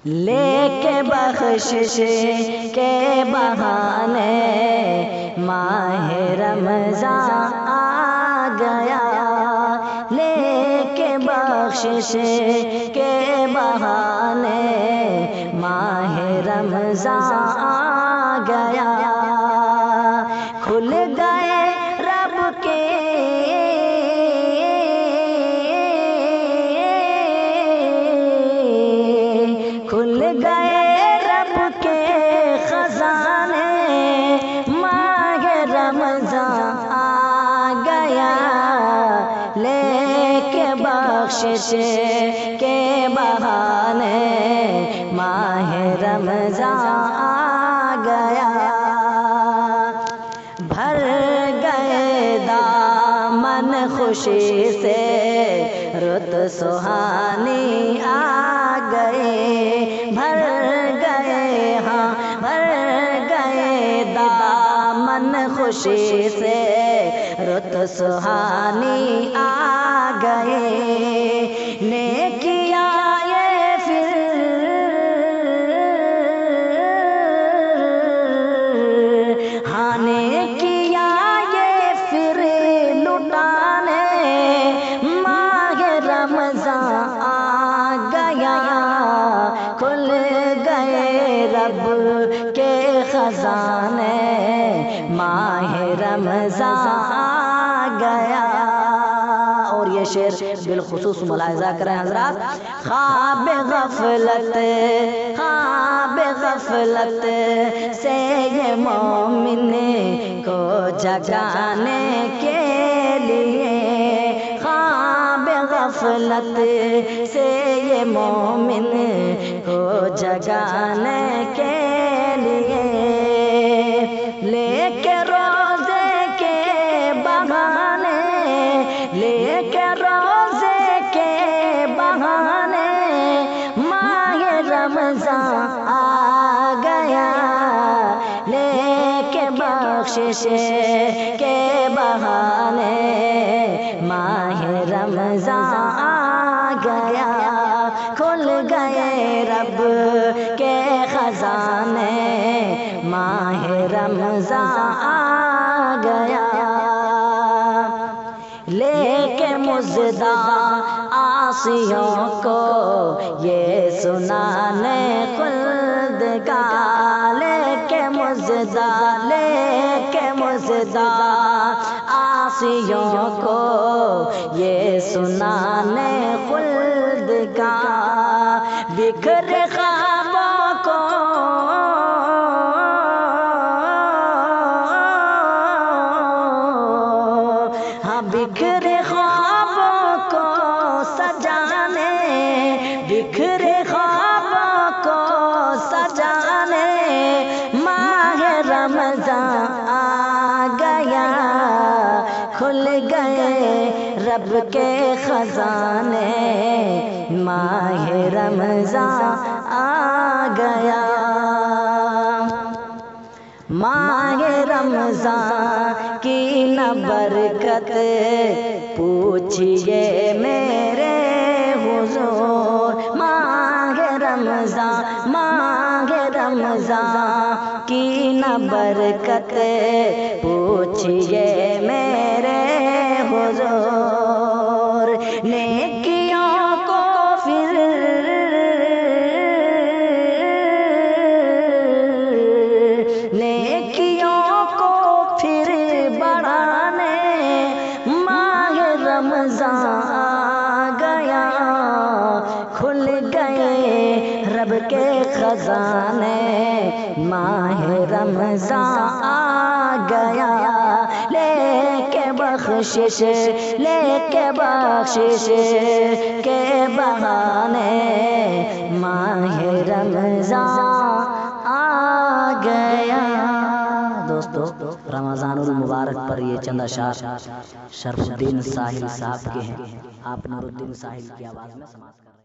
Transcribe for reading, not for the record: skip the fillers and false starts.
لے کے بخشش کے بہانے ماہ رمضان آ گیا، لے کے بخشش کے بہانے ماہ رمضان آ گیا، کھل گئے رب کے کھل گئے رب کے خزانے، ماہ رمضان آ گیا، لے کے بخشش کے بہانے ماہ رمضان آ گیا، بھر گئے دامن خوشی سے رت سہانی آ گئے، بھر گئے بھر گئے دامن خوشی سے رت سہانی آ گئے، نیکیاں یہ پھر نیکیاں یہ پھر لٹانے ماہ رمضان آ گیا، کھل گئے رب کے خزانے ماہ رمضان آ گیا۔ اور یہ شعر بالخصوص ملاحظہ کریں حضرات، خواب غفلت سے یہ مومن کو جگانے کے لیے، خواب غفلت سے یہ مومن کو جگانے کے لیے، لے کے روزے کے بہانے، لے کے روزے کے بہانے ماہ رمضان آ گیا، لے کے بخشش کے بہانے ماہ رمضان آ گیا، کھل گئے رب کے خزانے ماہ رمضان آ گیا، لے کے مژدہ عاصیوں کو یہ سنانے خلد کا، لے کے مژدہ عاصیوں کو یہ سنانے خلد کا، بکھرے خوابوں کو بکھرے خوابوں کو سجانے، بکھرے خوابوں کو سجانے ماہ رمضان آ گیا، کھل گئے رب کے خزانے ماہ رمضان آ گیا، ماہ رمضان کی نہ برکت پوچھئے میرے حضور، ماہ رمضان کی نہ برکت پوچھئے میرے حضور، نیکیوں کو پھر بڑھانے ماہ رمضان آ گیا، کھل گئے رب کے خزانے ماہ رمضان آ گیا، لے کے بخشش کے بہانے ماہ رمضان آ گیا۔ دوستو رمضان المبارک پر یہ چند اشعار شرف الدین ساحل صاحب کے ہیں، آپ نور الدین ساحل کی آواز میں سماعت کر رہے ہیں۔